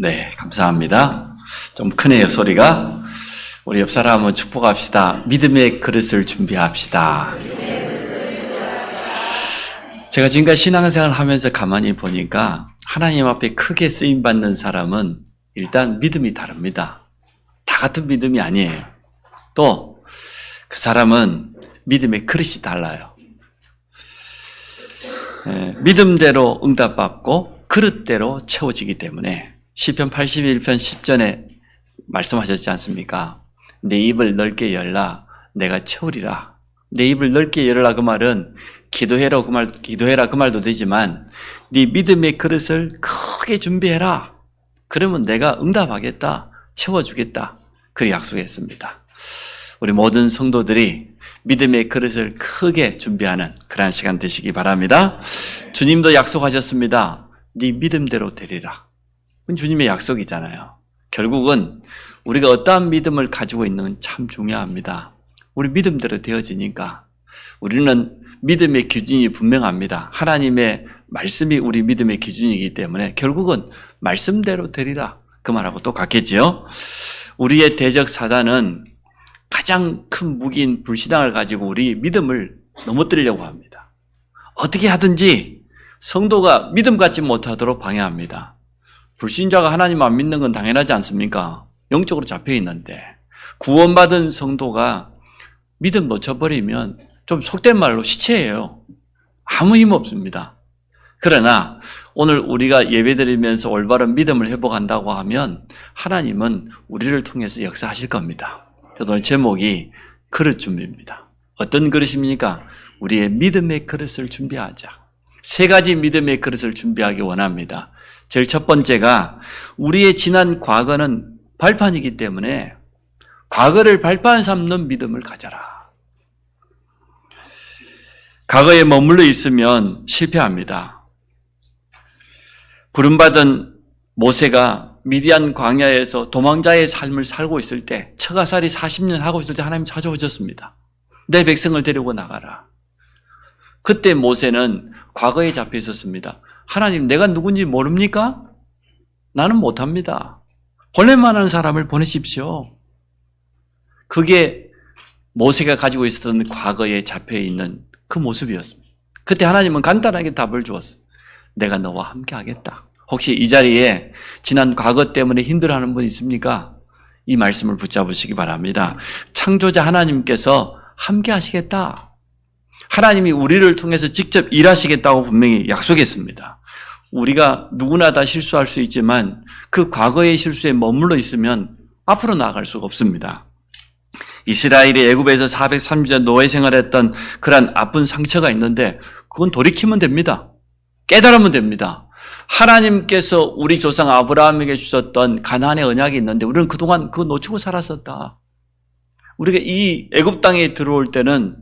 네, 감사합니다. 좀 크네요, 소리가. 우리 옆 사람은 축복합시다. 믿음의 그릇을 준비합시다. 제가 지금까지 신앙생활을 하면서 가만히 보니까 하나님 앞에 크게 쓰임받는 사람은 일단 믿음이 다릅니다. 다 같은 믿음이 아니에요. 또 그 사람은 믿음의 그릇이 달라요. 믿음대로 응답받고 그릇대로 채워지기 때문에 시편 81편 10전에 말씀하셨지 않습니까? 내 입을 넓게 열라 내가 채우리라. 내 입을 넓게 열라 그 말은 기도해라 그 말도 되지만 네 믿음의 그릇을 크게 준비해라. 그러면 내가 응답하겠다. 채워주겠다. 그렇게 약속했습니다. 우리 모든 성도들이 믿음의 그릇을 크게 준비하는 그러한 시간 되시기 바랍니다. 주님도 약속하셨습니다. 네 믿음대로 되리라. 그건 주님의 약속이잖아요. 결국은 우리가 어떠한 믿음을 가지고 있는 건 참 중요합니다. 우리 믿음대로 되어지니까 우리는 믿음의 기준이 분명합니다. 하나님의 말씀이 우리 믿음의 기준이기 때문에 결국은 말씀대로 되리라. 그 말하고 똑같겠지요. 우리의 대적 사단은 가장 큰 무기인 불신앙을 가지고 우리 믿음을 넘어뜨리려고 합니다. 어떻게 하든지 성도가 믿음 갖지 못하도록 방해합니다. 불신자가 하나님 안 믿는 건 당연하지 않습니까? 영적으로 잡혀 있는데 구원받은 성도가 믿음 놓쳐버리면 좀 속된 말로 시체예요. 아무 힘 없습니다. 그러나 오늘 우리가 예배드리면서 올바른 믿음을 회복한다고 하면 하나님은 우리를 통해서 역사하실 겁니다. 그래서 오늘 제목이 그릇 준비입니다. 어떤 그릇입니까? 우리의 믿음의 그릇을 준비하자. 세 가지 믿음의 그릇을 준비하기 원합니다. 제일 첫 번째가 우리의 지난 과거는 발판이기 때문에 과거를 발판 삼는 믿음을 가져라. 과거에 머물러 있으면 실패합니다. 부름받은 모세가 미디안 광야에서 도망자의 삶을 살고 있을 때 처가살이 40년 하고 있을 때 하나님 찾아오셨습니다. 내 백성을 데리고 나가라. 그때 모세는 과거에 잡혀 있었습니다. 하나님 내가 누군지 모릅니까? 나는 못합니다. 보낼만한 사람을 보내십시오. 그게 모세가 가지고 있었던 과거에 잡혀있는 그 모습이었습니다. 그때 하나님은 간단하게 답을 주었어요. 내가 너와 함께 하겠다. 혹시 이 자리에 지난 과거 때문에 힘들어하는 분 있습니까? 이 말씀을 붙잡으시기 바랍니다. 창조자 하나님께서 함께 하시겠다. 하나님이 우리를 통해서 직접 일하시겠다고 분명히 약속했습니다. 우리가 누구나 다 실수할 수 있지만 그 과거의 실수에 머물러 있으면 앞으로 나아갈 수가 없습니다. 이스라엘이 애굽에서 430년 노예 생활했던 그런 아픈 상처가 있는데 그건 돌이키면 됩니다. 깨달으면 됩니다. 하나님께서 우리 조상 아브라함에게 주셨던 가나안의 언약이 있는데 우리는 그동안 그거 놓치고 살았었다. 우리가 이 애굽 땅에 들어올 때는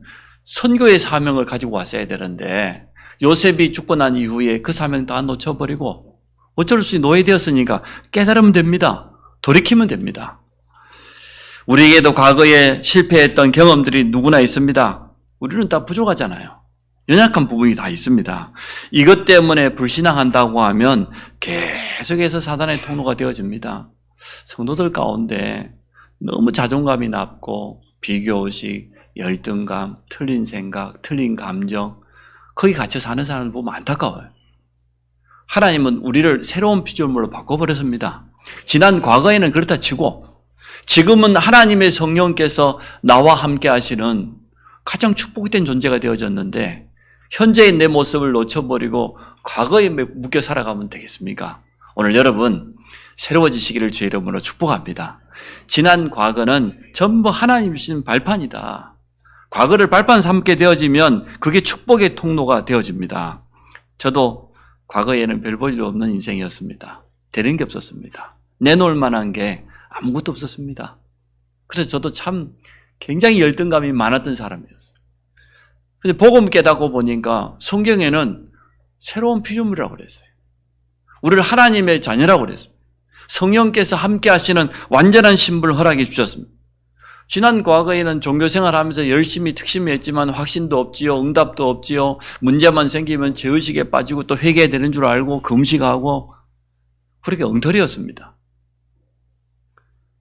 선교의 사명을 가지고 왔어야 되는데 요셉이 죽고 난 이후에 그 사명 다 놓쳐버리고 어쩔 수 없이 노예되었으니까 깨달으면 됩니다. 돌이키면 됩니다. 우리에게도 과거에 실패했던 경험들이 누구나 있습니다. 우리는 다 부족하잖아요. 연약한 부분이 다 있습니다. 이것 때문에 불신앙한다고 하면 계속해서 사단의 통로가 되어집니다. 성도들 가운데 너무 자존감이 낮고 비교의식, 열등감, 틀린 생각, 틀린 감정 거기 갇혀 사는 사람을 보면 안타까워요. 하나님은 우리를 새로운 피조물로 바꿔버렸습니다. 지난 과거에는 그렇다 치고 지금은 하나님의 성령께서 나와 함께 하시는 가장 축복된 존재가 되어졌는데 현재의 내 모습을 놓쳐버리고 과거에 묶여 살아가면 되겠습니까? 오늘 여러분 새로워지시기를 주의 이름으로 축복합니다. 지난 과거는 전부 하나님 주신 발판이다. 과거를 발판 삼게 되어지면 그게 축복의 통로가 되어집니다. 저도 과거에는 별 볼 일 없는 인생이었습니다. 되는 게 없었습니다. 내놓을 만한 게 아무것도 없었습니다. 그래서 저도 참 굉장히 열등감이 많았던 사람이었어요. 근데 복음 깨닫고 보니까 성경에는 새로운 피조물이라고 그랬어요. 우리를 하나님의 자녀라고 그랬습니다. 성령께서 함께 하시는 완전한 신분을 허락해 주셨습니다. 지난 과거에는 종교생활하면서 열심히 특심히 했지만 확신도 없지요. 응답도 없지요. 문제만 생기면 죄의식에 빠지고 또 회개되는 줄 알고 금식하고 그렇게 엉터리였습니다.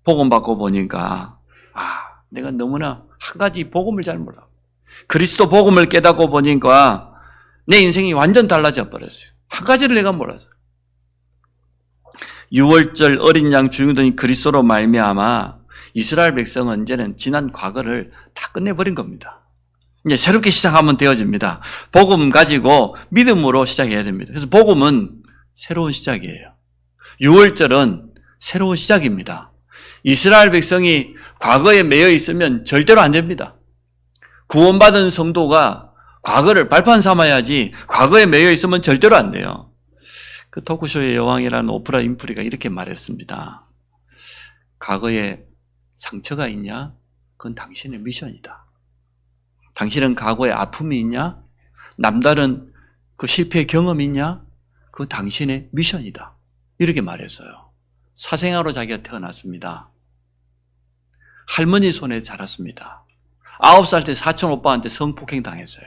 복음 받고 보니까 내가 너무나 한 가지 복음을 잘 몰라. 그리스도 복음을 깨닫고 보니까 내 인생이 완전 달라져 버렸어요. 한 가지를 내가 몰랐어요. 6월절 어린 양 주인공이 그리스도로 말미암아 이스라엘 백성은 이제는 지난 과거를 다 끝내버린 겁니다. 이제 새롭게 시작하면 되어집니다. 복음 가지고 믿음으로 시작해야 됩니다. 그래서 복음은 새로운 시작이에요. 6월절은 새로운 시작입니다. 이스라엘 백성이 과거에 매여 있으면 절대로 안 됩니다. 구원받은 성도가 과거를 발판 삼아야지 과거에 매여 있으면 절대로 안 돼요. 그 토크쇼의 여왕이라는 오프라 윈프리가 이렇게 말했습니다. 과거에 상처가 있냐? 그건 당신의 미션이다. 당신은 과거에 아픔이 있냐? 남다른 그 실패의 경험이 있냐? 그건 당신의 미션이다. 이렇게 말했어요. 사생아로 자기가 태어났습니다. 할머니 손에 자랐습니다. 9살 때 사촌 오빠한테 성폭행 당했어요.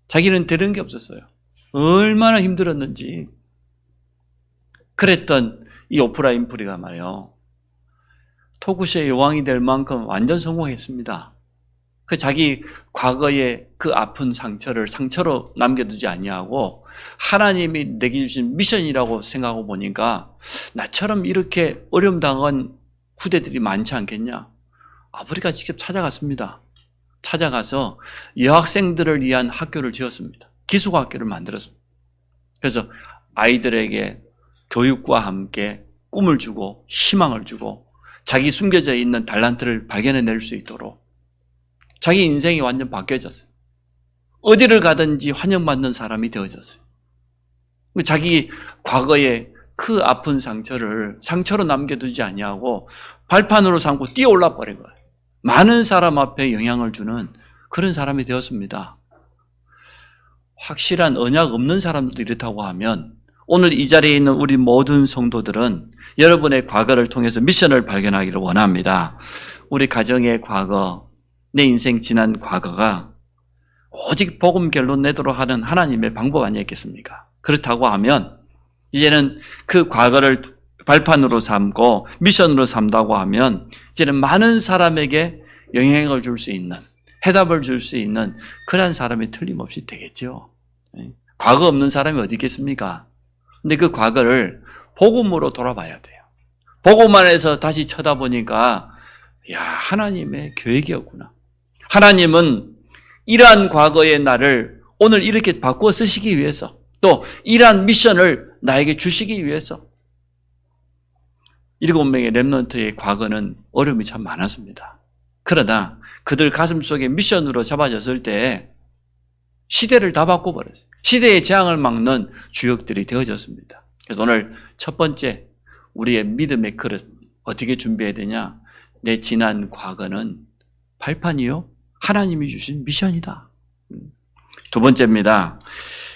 자기는 되는 게 없었어요. 얼마나 힘들었는지. 그랬던 이 오프라 윈프리가 말이에요. 토크쇼의 여왕이 될 만큼 완전 성공했습니다. 그 자기 과거의 그 아픈 상처를 상처로 남겨두지 아니하고 하나님이 내게 주신 미션이라고 생각하고 보니까 나처럼 이렇게 어려움 당한 후대들이 많지 않겠냐. 아버지가 직접 찾아갔습니다. 찾아가서 여학생들을 위한 학교를 지었습니다. 기숙학교를 만들었습니다. 그래서 아이들에게 교육과 함께 꿈을 주고 희망을 주고 자기 숨겨져 있는 달란트를 발견해낼 수 있도록 자기 인생이 완전 바뀌어졌어요. 어디를 가든지 환영받는 사람이 되어졌어요. 자기 과거의 그 아픈 상처를 상처로 남겨두지 아니하고 발판으로 삼고 뛰어올라 버린 거예요. 많은 사람 앞에 영향을 주는 그런 사람이 되었습니다. 확실한 언약 없는 사람들도 이렇다고 하면 오늘 이 자리에 있는 우리 모든 성도들은 여러분의 과거를 통해서 미션을 발견하기를 원합니다. 우리 가정의 과거, 내 인생 지난 과거가 오직 복음 결론 내도록 하는 하나님의 방법 아니었겠습니까? 그렇다고 하면 이제는 그 과거를 발판으로 삼고 미션으로 삼다고 하면 이제는 많은 사람에게 영향을 줄 수 있는, 해답을 줄 수 있는 그런 사람이 틀림없이 되겠죠. 과거 없는 사람이 어디 있겠습니까? 근데 그 과거를 복음으로 돌아봐야 돼요. 복음 안에서 다시 쳐다보니까 하나님의 계획이었구나. 하나님은 이러한 과거의 나를 오늘 이렇게 바꾸어 쓰시기 위해서 또 이러한 미션을 나에게 주시기 위해서 7명의 렘넌트의 과거는 어려움이 참 많았습니다. 그러나 그들 가슴 속에 미션으로 잡아졌을 때 시대를 다 바꿔버렸어요. 시대의 재앙을 막는 주역들이 되어졌습니다. 그래서 오늘 첫 번째 우리의 믿음의 그릇 어떻게 준비해야 되냐? 내 지난 과거는 발판이요 하나님이 주신 미션이다. 두 번째입니다.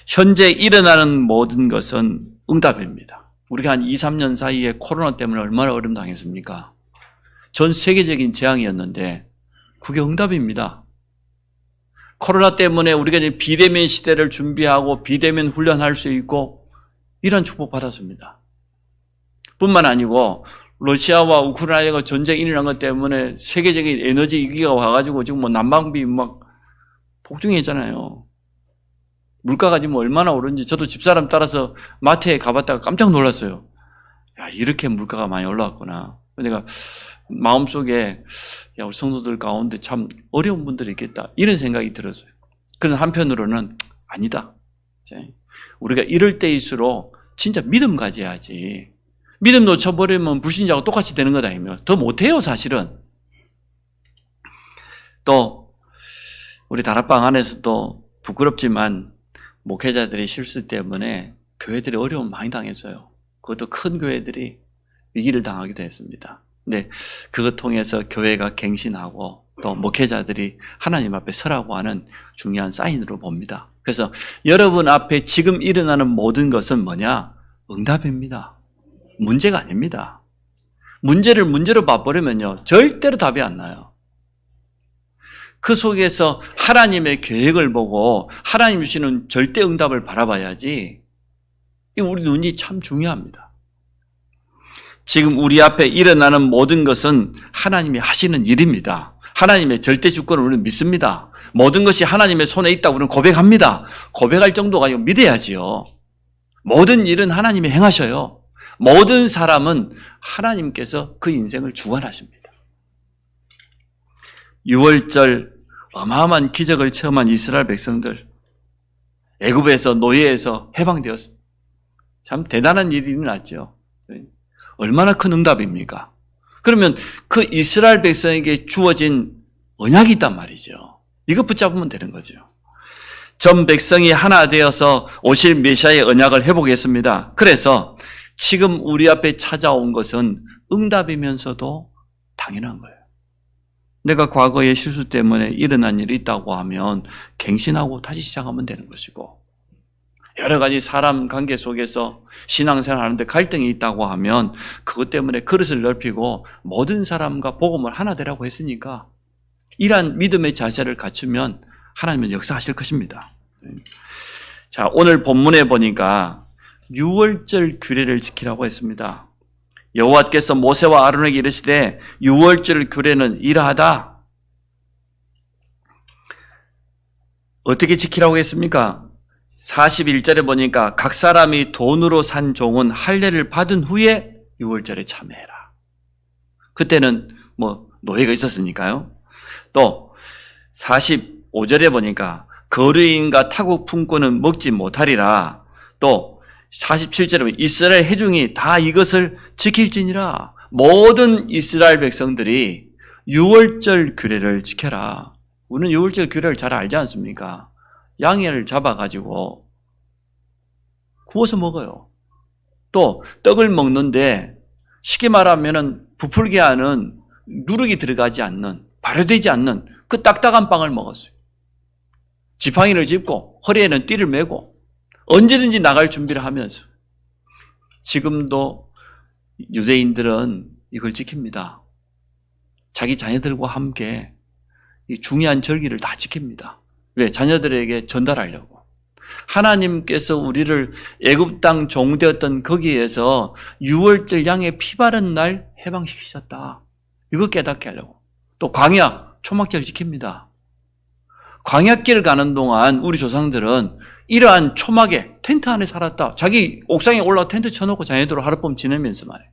현재 일어나는 모든 것은 응답입니다. 우리가 한 2, 3년 사이에 코로나 때문에 얼마나 어려움 당했습니까? 전 세계적인 재앙이었는데 그게 응답입니다. 코로나 때문에 우리가 이제 비대면 시대를 준비하고 비대면 훈련할 수 있고 이런 축복 받았습니다. 뿐만 아니고 러시아와 우크라이나가 전쟁이 일어난 것 때문에 세계적인 에너지 위기가 와가지고 지금 뭐 난방비 막 폭등했잖아요. 물가가 지금 얼마나 오른지 저도 집사람 따라서 마트에 가봤다가 깜짝 놀랐어요. 이렇게 물가가 많이 올라왔구나. 내가 마음속에 우리 성도들 가운데 참 어려운 분들이 있겠다 이런 생각이 들었어요. 그래서 한편으로는 아니다. 우리가 이럴 때일수록 진짜 믿음 가져야지. 믿음 놓쳐버리면 불신자하고 똑같이 되는 것 아니며 더 못해요 사실은. 또 우리 다락방 안에서도 부끄럽지만 목회자들의 실수 때문에 교회들이 어려움 많이 당했어요. 그것도 큰 교회들이 위기를 당하기도 했습니다. 근데 그것 통해서 교회가 갱신하고 또 목회자들이 하나님 앞에 서라고 하는 중요한 사인으로 봅니다. 그래서 여러분 앞에 지금 일어나는 모든 것은 뭐냐? 응답입니다. 문제가 아닙니다. 문제를 문제로 봐버리면요, 절대로 답이 안 나요. 그 속에서 하나님의 계획을 보고 하나님 주시는 절대 응답을 바라봐야지. 우리 눈이 참 중요합니다. 지금 우리 앞에 일어나는 모든 것은 하나님이 하시는 일입니다. 하나님의 절대 주권을 우리는 믿습니다. 모든 것이 하나님의 손에 있다고 우리는 고백합니다. 고백할 정도가 아니고 믿어야지요. 모든 일은 하나님이 행하셔요. 모든 사람은 하나님께서 그 인생을 주관하십니다. 6월절 어마어마한 기적을 체험한 이스라엘 백성들, 애굽에서 노예에서 해방되었습니다. 참 대단한 일이 일어났죠. 얼마나 큰 응답입니까? 그러면 그 이스라엘 백성에게 주어진 언약이 있단 말이죠. 이거 붙잡으면 되는 거죠. 전 백성이 하나 되어서 오실 메시아의 언약을 해보겠습니다. 그래서 지금 우리 앞에 찾아온 것은 응답이면서도 당연한 거예요. 내가 과거의 실수 때문에 일어난 일이 있다고 하면 갱신하고 다시 시작하면 되는 것이고, 여러 가지 사람 관계 속에서 신앙생활 하는데 갈등이 있다고 하면 그것 때문에 그릇을 넓히고 모든 사람과 복음을 하나 되라고 했으니까 이러한 믿음의 자세를 갖추면 하나님은 역사하실 것입니다. 자, 오늘 본문에 보니까 6월절 규례를 지키라고 했습니다. 여호와께서 모세와 아론에게 이르시되 6월절 규례는 이러하다. 어떻게 지키라고 했습니까? 41절에 보니까 각 사람이 돈으로 산 종은 할례를 받은 후에 6월절에 참여해라. 그때는 노예가 있었으니까요. 또 45절에 보니까 거류인과 타국 품꾼은 먹지 못하리라. 또 47절에 보면 이스라엘 회중이 다 이것을 지킬지니라. 모든 이스라엘 백성들이 6월절 규례를 지켜라. 우리는 6월절 규례를 잘 알지 않습니까? 양을 잡아가지고 구워서 먹어요. 또 떡을 먹는데 쉽게 말하면 부풀게 하는 누룩이 들어가지 않는, 발효되지 않는 그 딱딱한 빵을 먹었어요. 지팡이를 짚고 허리에는 띠를 메고 언제든지 나갈 준비를 하면서. 지금도 유대인들은 이걸 지킵니다. 자기 자녀들과 함께 이 중요한 절기를 다 지킵니다. 왜? 자녀들에게 전달하려고. 하나님께서 우리를 애굽 땅 종되었던 거기에서 6월절 양의 피 바른 날 해방시키셨다. 이거 깨닫게 하려고. 또 광야 초막절 지킵니다. 광야길 가는 동안 우리 조상들은 이러한 초막에 텐트 안에 살았다. 자기 옥상에 올라가 텐트 쳐놓고 자녀들로 하룻밤 지내면서 말이에요.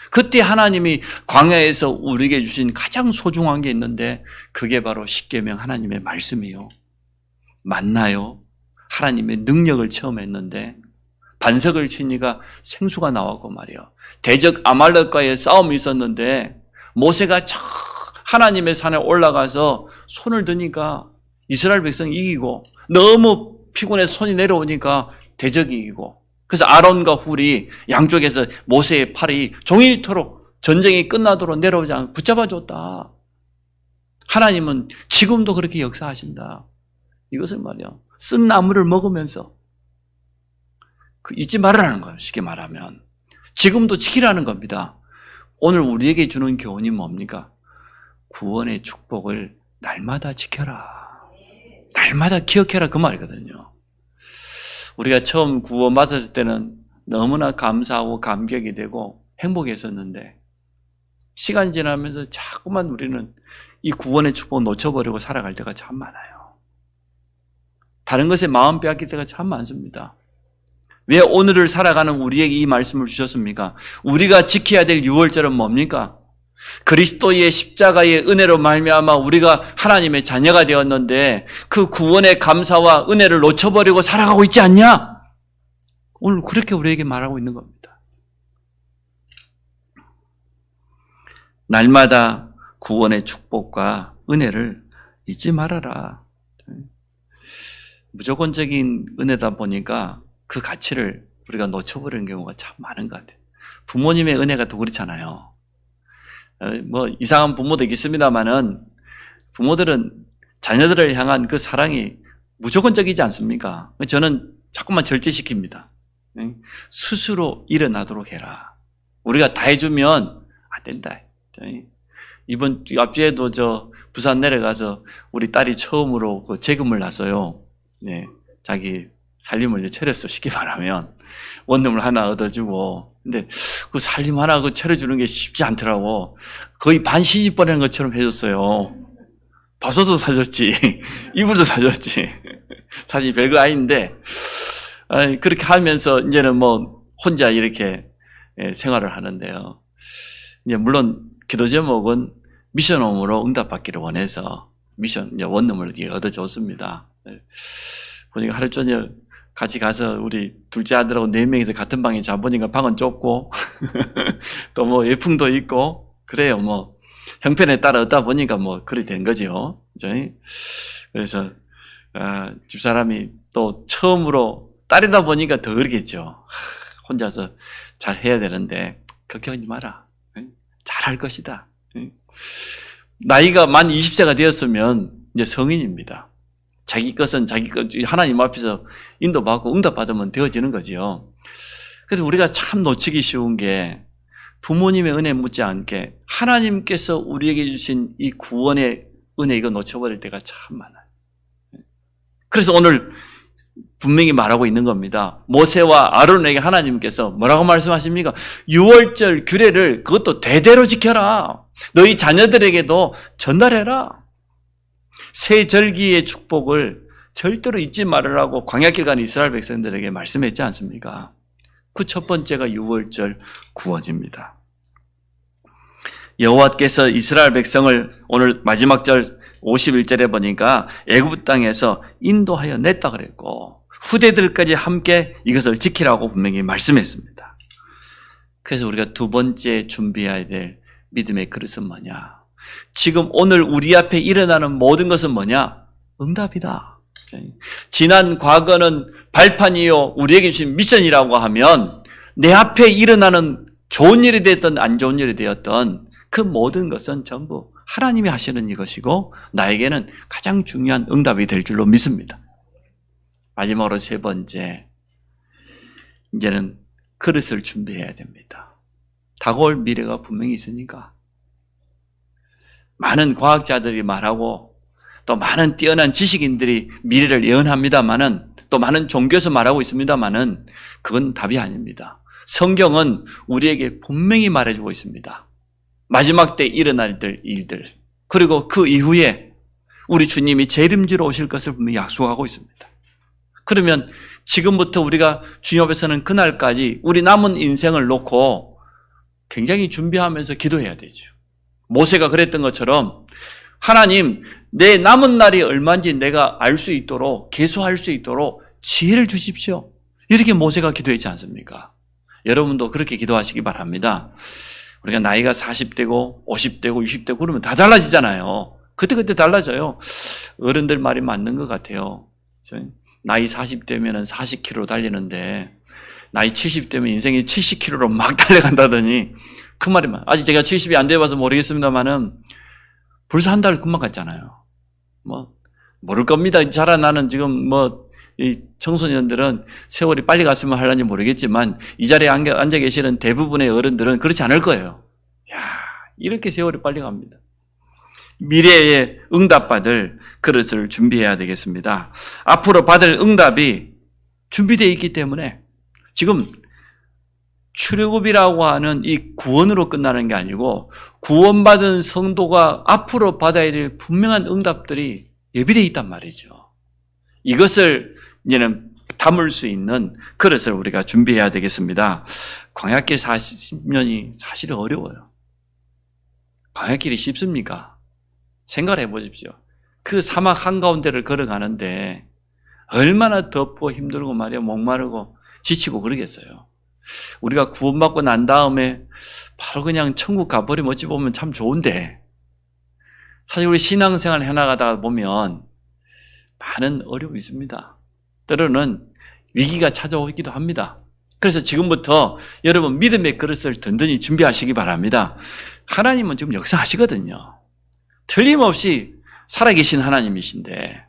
그때 하나님이 광야에서 우리에게 주신 가장 소중한 게 있는데 그게 바로 십계명 하나님의 말씀이요. 맞나요? 하나님의 능력을 체험했는데 반석을 치니까 생수가 나왔고 말이에요. 대적 아말렉과의 싸움이 있었는데 모세가 하나님의 산에 올라가서 손을 드니까 이스라엘 백성이 이기고, 너무 피곤해서 손이 내려오니까 대적이 이기고, 그래서 아론과 훌이 양쪽에서 모세의 팔이 종일토록 전쟁이 끝나도록 내려오지 않고 붙잡아줬다. 하나님은 지금도 그렇게 역사하신다. 이것을 말이야, 쓴 나무를 먹으면서 잊지 말으라는 거예요. 쉽게 말하면 지금도 지키라는 겁니다. 오늘 우리에게 주는 교훈이 뭡니까? 구원의 축복을 날마다 지켜라. 날마다 기억해라, 그 말이거든요. 우리가 처음 구원받았을 때는 너무나 감사하고 감격이 되고 행복했었는데 시간이 지나면서 자꾸만 우리는 이 구원의 축복을 놓쳐버리고 살아갈 때가 참 많아요. 다른 것에 마음 빼앗길 때가 참 많습니다. 왜 오늘을 살아가는 우리에게 이 말씀을 주셨습니까? 우리가 지켜야 될 6월절은 뭡니까? 그리스도의 십자가의 은혜로 말미암아 우리가 하나님의 자녀가 되었는데 그 구원의 감사와 은혜를 놓쳐버리고 살아가고 있지 않냐? 오늘 그렇게 우리에게 말하고 있는 겁니다. 날마다 구원의 축복과 은혜를 잊지 말아라. 무조건적인 은혜다 보니까 그 가치를 우리가 놓쳐버리는 경우가 참 많은 것 같아요. 부모님의 은혜가 더 그렇잖아요. 이상한 부모도 있습니다만은 부모들은 자녀들을 향한 그 사랑이 무조건적이지 않습니까? 저는 자꾸만 절제시킵니다. 스스로 일어나도록 해라. 우리가 다 해주면 안 된다. 이번 앞주에도 부산 내려가서 우리 딸이 처음으로 그 재금을 놨어요. 네, 자기 살림을 이제 차렸어. 쉽게 말하면 원룸을 하나 얻어주고. 근데 그 살림 하나 그 차려주는 게 쉽지 않더라고. 거의 반 시집 보내는 것처럼 해줬어요. 밥솥도 사줬지, 이불도 사줬지. 사실 별거 아닌데 그렇게 하면서 이제는 뭐 혼자 이렇게 생활을 하는데요. 이제 물론 기도 제목은 미션홈으로 응답받기를 원해서 미션 이제 원룸을 얻어줬습니다. 보니까 하루 저녁 같이 가서 우리 둘째 아들하고 4명이서 같은 방에 자보니까 방은 좁고 또 뭐 예풍도 있고 그래요. 뭐 형편에 따라 얻다 보니까 뭐 그리 된 거죠. 그죠? 그래서 집사람이 또 처음으로 딸이다 보니까 더 그러겠죠. 혼자서 잘 해야 되는데 걱정하지 마라. 잘할 것이다. 나이가 만 20세가 되었으면 이제 성인입니다. 자기 것은 자기 것, 하나님 앞에서 인도받고 응답받으면 되어지는 거지요. 그래서 우리가 참 놓치기 쉬운 게 부모님의 은혜 묻지 않게 하나님께서 우리에게 주신 이 구원의 은혜 이거 놓쳐버릴 때가 참 많아요. 그래서 오늘 분명히 말하고 있는 겁니다. 모세와 아론에게 하나님께서 뭐라고 말씀하십니까? 6월절 규례를 그것도 대대로 지켜라. 너희 자녀들에게도 전달해라. 새 절기의 축복을 절대로 잊지 말으라고 광야길 간 이스라엘 백성들에게 말씀했지 않습니까? 그 첫 번째가 6월절 구원입니다. 여호와께서 이스라엘 백성을 오늘 마지막 절 51절에 보니까 애굽 땅에서 인도하여 냈다 그랬고 후대들까지 함께 이것을 지키라고 분명히 말씀했습니다. 그래서 우리가 두 번째 준비해야 될 믿음의 그릇은 뭐냐? 지금 오늘 우리 앞에 일어나는 모든 것은 뭐냐? 응답이다. 지난 과거는 발판이요 우리에게 주신 미션이라고 하면 내 앞에 일어나는 좋은 일이 되었던 안 좋은 일이 되었던 그 모든 것은 전부 하나님이 하시는 이것이고 나에게는 가장 중요한 응답이 될 줄로 믿습니다. 마지막으로 세 번째, 이제는 그릇을 준비해야 됩니다. 다가올 미래가 분명히 있으니까 많은 과학자들이 말하고 또 많은 뛰어난 지식인들이 미래를 예언합니다마는 또 많은 종교에서 말하고 있습니다마는 그건 답이 아닙니다. 성경은 우리에게 분명히 말해주고 있습니다. 마지막 때 일어날 일들 그리고 그 이후에 우리 주님이 재림지로 오실 것을 분명히 약속하고 있습니다. 그러면 지금부터 우리가 주님 앞에 서는 그날까지 우리 남은 인생을 놓고 굉장히 준비하면서 기도해야 되죠. 모세가 그랬던 것처럼 하나님 내 남은 날이 얼마인지 내가 알 수 있도록 계수할 수 있도록 지혜를 주십시오. 이렇게 모세가 기도했지 않습니까? 여러분도 그렇게 기도하시기 바랍니다. 우리가 나이가 40대고 50대고 60대고 그러면 다 달라지잖아요. 그때그때 달라져요. 어른들 말이 맞는 것 같아요. 나이 40대면 40km 달리는데 나이 70대면 인생이 70km로 막 달려간다더니 그 말이 맞아요. 아직 제가 70이 안 돼봐서 모르겠습니다만은 벌써 한 달 금방 갔잖아요. 뭐 모를 겁니다. 자라나는 지금 이 청소년들은 세월이 빨리 갔으면 하려는지 모르겠지만 이 자리에 앉아 계시는 대부분의 어른들은 그렇지 않을 거예요. 야, 이렇게 세월이 빨리 갑니다. 미래에 응답받을 그릇을 준비해야 되겠습니다. 앞으로 받을 응답이 준비되어 있기 때문에 지금 출애굽이라고 하는 이 구원으로 끝나는 게 아니고 구원받은 성도가 앞으로 받아야 될 분명한 응답들이 예비되어 있단 말이죠. 이것을 이제는 담을 수 있는 그릇을 우리가 준비해야 되겠습니다. 광야길 40년이 사실은 어려워요. 광야길이 쉽습니까? 생각을 해보십시오. 그 사막 한가운데를 걸어가는데 얼마나 덥고 힘들고 말이야 목마르고 지치고 그러겠어요. 우리가 구원받고 난 다음에 바로 그냥 천국 가버리면 어찌 보면 참 좋은데 사실 우리 신앙생활 해나가다 보면 많은 어려움이 있습니다. 때로는 위기가 찾아오기도 합니다. 그래서 지금부터 여러분 믿음의 그릇을 든든히 준비하시기 바랍니다. 하나님은 지금 역사하시거든요. 틀림없이 살아계신 하나님이신데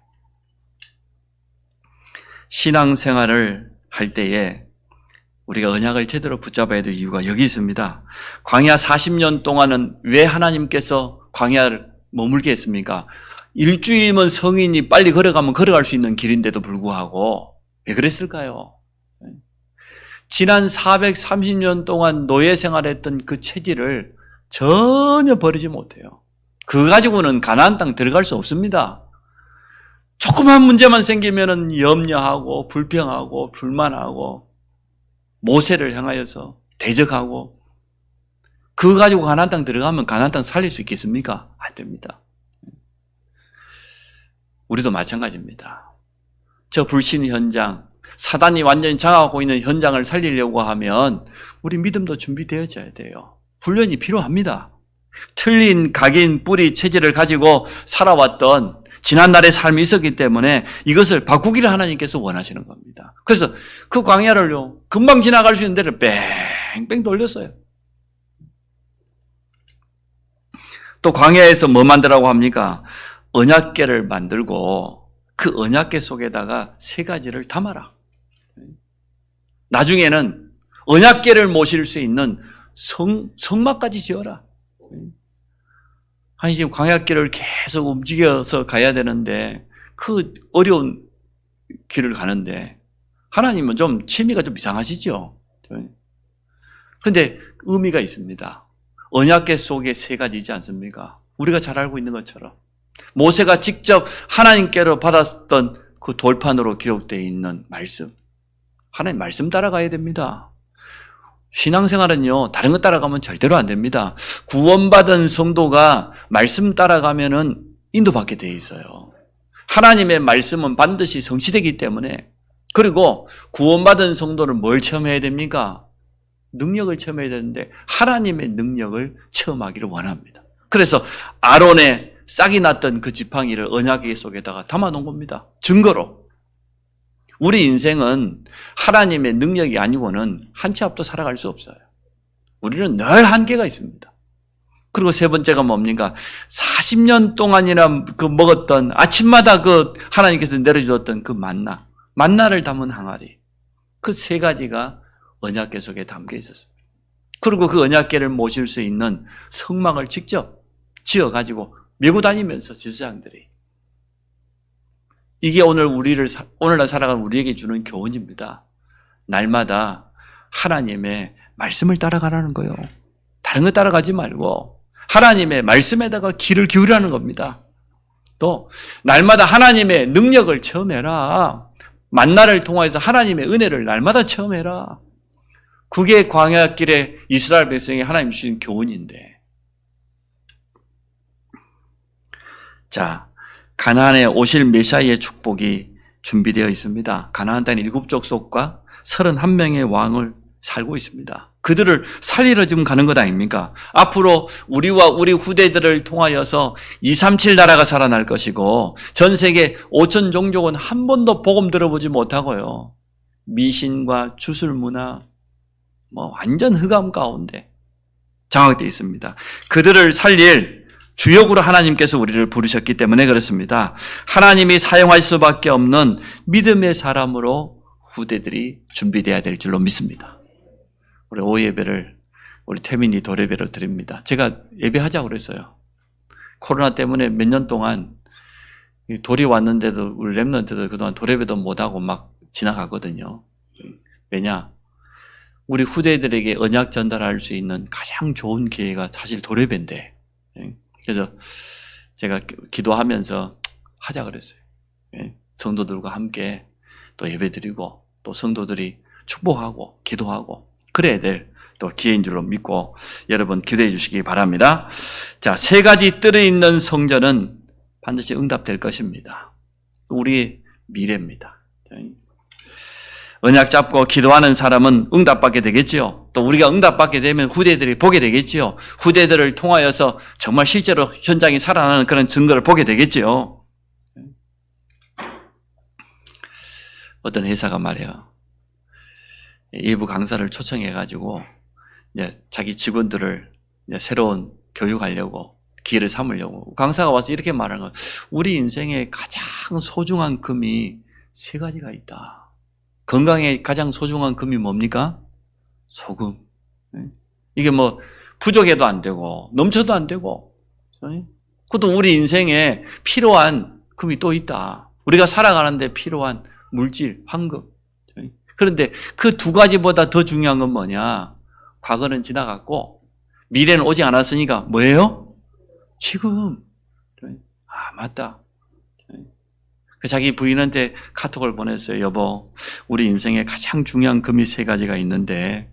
신앙생활을 할 때에 우리가 언약을 제대로 붙잡아야 될 이유가 여기 있습니다. 광야 40년 동안은 왜 하나님께서 광야를 머물게 했습니까? 일주일이면 성인이 빨리 걸어가면 걸어갈 수 있는 길인데도 불구하고 왜 그랬을까요? 지난 430년 동안 노예 생활했던 그 체질을 전혀 버리지 못해요. 그거 가지고는 가나안 땅 들어갈 수 없습니다. 조그만 문제만 생기면은 염려하고 불평하고 불만하고 모세를 향하여서 대적하고 그거 가지고 가나안 땅 들어가면 가나안 땅 살릴 수 있겠습니까? 안 됩니다. 우리도 마찬가지입니다. 저 불신 현장, 사단이 완전히 장악하고 있는 현장을 살리려고 하면 우리 믿음도 준비되어져야 돼요. 훈련이 필요합니다. 틀린 각인 뿌리 체질을 가지고 살아왔던 지난날의 삶이 있었기 때문에 이것을 바꾸기를 하나님께서 원하시는 겁니다. 그래서 그 광야를요, 금방 지나갈 수 있는 데를 뺑뺑 돌렸어요. 또 광야에서 뭐 만들라고 합니까? 언약궤를 만들고 그 언약궤 속에다가 3가지를 담아라. 나중에는 언약궤를 모실 수 있는 성막까지 지어라. 아니, 지금 광야길을 계속 움직여서 가야 되는데, 그 어려운 길을 가는데, 하나님은 좀 취미가 좀 이상하시죠? 근데 의미가 있습니다. 언약궤 속에 3가지이지 않습니까? 우리가 잘 알고 있는 것처럼. 모세가 직접 하나님께로 받았던 그 돌판으로 기록되어 있는 말씀. 하나님 말씀 따라가야 됩니다. 신앙생활은요, 다른 것 따라가면 절대로 안 됩니다. 구원받은 성도가 말씀 따라가면은 인도받게 되어 있어요. 하나님의 말씀은 반드시 성취되기 때문에. 그리고 구원받은 성도는 뭘 체험해야 됩니까? 능력을 체험해야 되는데 하나님의 능력을 체험하기를 원합니다. 그래서 아론의 싹이 났던 그 지팡이를 언약궤 속에다가 담아놓은 겁니다. 증거로. 우리 인생은 하나님의 능력이 아니고는 한 치 앞도 살아갈 수 없어요. 우리는 늘 한계가 있습니다. 그리고 3번째가 뭡니까? 40년 동안이나 그 먹었던 아침마다 그 하나님께서 내려주었던 그 만나를 담은 항아리. 그 3가지가 언약궤 속에 담겨 있었습니다. 그리고 그 언약궤를 모실 수 있는 성막을 직접 지어가지고 메고 다니면서 제사장들이. 이게 오늘날 살아가는 우리에게 주는 교훈입니다. 날마다 하나님의 말씀을 따라가라는 거예요. 다른 거 따라가지 말고 하나님의 말씀에다가 귀를 기울이라는 겁니다. 또 날마다 하나님의 능력을 체험해라. 만나를 통해서 하나님의 은혜를 날마다 체험해라. 그게 광야길에 이스라엘 백성이 하나님 주신 교훈인데. 자, 가나안에 오실 메시아의 축복이 준비되어 있습니다. 가나안 땅 7족속과 31명의 왕을 살고 있습니다. 그들을 살리러 지금 가는 것 아닙니까? 앞으로 우리와 우리 후대들을 통하여서 237 나라가 살아날 것이고 전 세계 5천 종족은 한 번도 복음 들어보지 못하고요. 미신과 주술문화 완전 흑암 가운데 장악되어 있습니다. 그들을 살릴 주역으로 하나님께서 우리를 부르셨기 때문에 그렇습니다. 하나님이 사용할 수밖에 없는 믿음의 사람으로 후대들이 준비되어야 될 줄로 믿습니다. 우리 오후 예배를 우리 태민이 도래배로 드립니다. 제가 예배하자고 그랬어요. 코로나 때문에 몇 년 동안 돌이 왔는데도 우리 랩런트도 그동안 도래배도 못하고 막 지나가거든요. 왜냐? 우리 후대들에게 언약 전달할 수 있는 가장 좋은 기회가 사실 도래배인데, 그래서 제가 기도하면서 하자 그랬어요. 성도들과 함께 또 예배드리고 또 성도들이 축복하고 기도하고 그래야 될 또 기회인 줄로 믿고 여러분 기도해 주시기 바랍니다. 자, 3가지 뜰에 있는 성전은 반드시 응답될 것입니다. 우리의 미래입니다. 언약 잡고 기도하는 사람은 응답받게 되겠지요. 또 우리가 응답받게 되면 후대들이 보게 되겠지요. 후대들을 통하여서 정말 실제로 현장이 살아나는 그런 증거를 보게 되겠지요. 어떤 회사가 말이에요. 일부 강사를 초청해가지고 이제 자기 직원들을 이제 새로운 교육하려고 기회를 삼으려고 강사가 와서 이렇게 말하는 거예요. 우리 인생에 가장 소중한 금이 3가지가 있다. 건강에 가장 소중한 금이 뭡니까? 소금. 이게 뭐 부족해도 안 되고 넘쳐도 안 되고, 그것도 우리 인생에 필요한 금이 또 있다. 우리가 살아가는데 필요한 물질, 황금. 그런데 그 두 가지보다 더 중요한 건 뭐냐? 과거는 지나갔고 미래는 오지 않았으니까 뭐예요? 지금. 아, 맞다. 자기 부인한테 카톡을 보냈어요. 여보, 우리 인생에 가장 중요한 금이 세 가지가 있는데,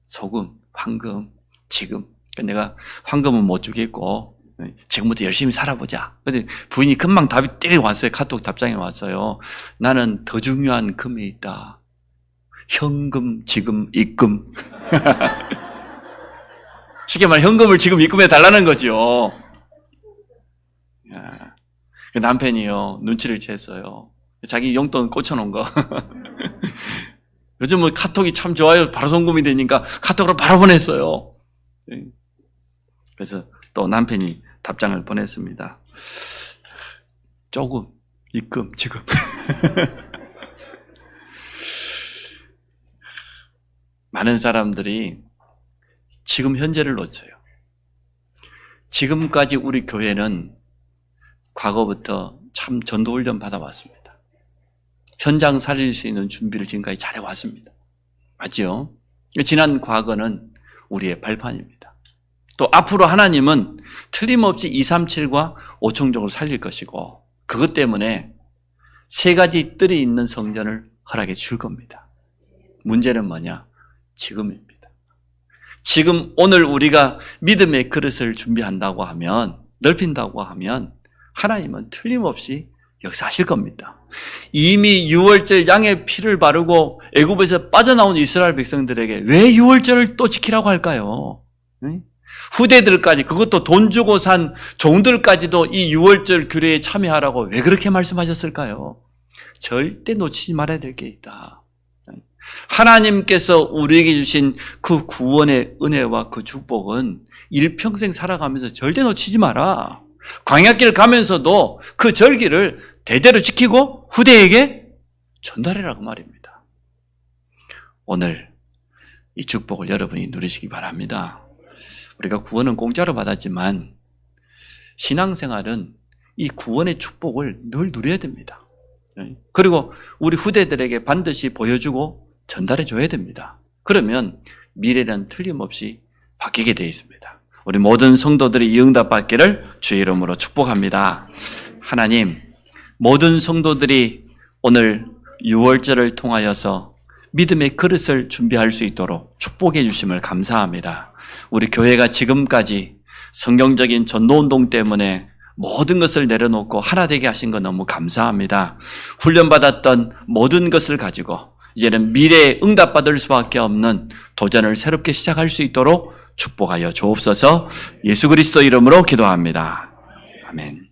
소금, 황금, 지금. 내가 황금은 못 주겠고 지금부터 열심히 살아보자. 그래서 부인이 금방 답이 때리고 왔어요. 카톡 답장이 왔어요. 나는 더 중요한 금이 있다. 현금, 지금, 입금. 쉽게 말해 현금을 지금 입금해 달라는 거죠. 남편이요, 눈치를 챘어요. 자기 용돈 꽂혀놓은 거. 요즘은 카톡이 참 좋아요. 바로 송금이 되니까 카톡으로 바로 보냈어요. 그래서 또 남편이 답장을 보냈습니다. 조금, 입금, 지금. 많은 사람들이 지금 현재를 놓쳐요. 지금까지 우리 교회는 과거부터 참 전도훈련 받아왔습니다. 현장 살릴 수 있는 준비를 지금까지 잘해왔습니다. 맞죠? 지난 과거는 우리의 발판입니다. 또 앞으로 하나님은 틀림없이 237과 5청족을 살릴 것이고 그것 때문에 세 가지 뜰이 있는 성전을 허락해 줄 겁니다. 문제는 뭐냐? 지금입니다. 지금 오늘 우리가 믿음의 그릇을 준비한다고 하면, 넓힌다고 하면 하나님은 틀림없이 역사하실 겁니다. 이미 유월절 양의 피를 바르고 애굽에서 빠져나온 이스라엘 백성들에게 왜 유월절을 또 지키라고 할까요? 후대들까지, 그것도 돈 주고 산 종들까지도 이 유월절 규례에 참여하라고 왜 그렇게 말씀하셨을까요? 절대 놓치지 말아야 될 게 있다. 하나님께서 우리에게 주신 그 구원의 은혜와 그 축복은 일평생 살아가면서 절대 놓치지 마라. 광야길 가면서도 그 절기를 대대로 지키고 후대에게 전달해라고 말입니다. 오늘 이 축복을 여러분이 누리시기 바랍니다. 우리가 구원은 공짜로 받았지만 신앙생활은 이 구원의 축복을 늘 누려야 됩니다. 그리고 우리 후대들에게 반드시 보여주고 전달해 줘야 됩니다. 그러면 미래는 틀림없이 바뀌게 되어 있습니다. 우리 모든 성도들이 이 응답 받기를 주의 이름으로 축복합니다. 하나님, 모든 성도들이 오늘 유월절을 통하여서 믿음의 그릇을 준비할 수 있도록 축복해 주심을 감사합니다. 우리 교회가 지금까지 성경적인 전도운동 때문에 모든 것을 내려놓고 하나 되게 하신 거 너무 감사합니다. 훈련받았던 모든 것을 가지고 이제는 미래에 응답받을 수밖에 없는 도전을 새롭게 시작할 수 있도록 축복하여 주옵소서. 예수 그리스도 이름으로 기도합니다. 아멘.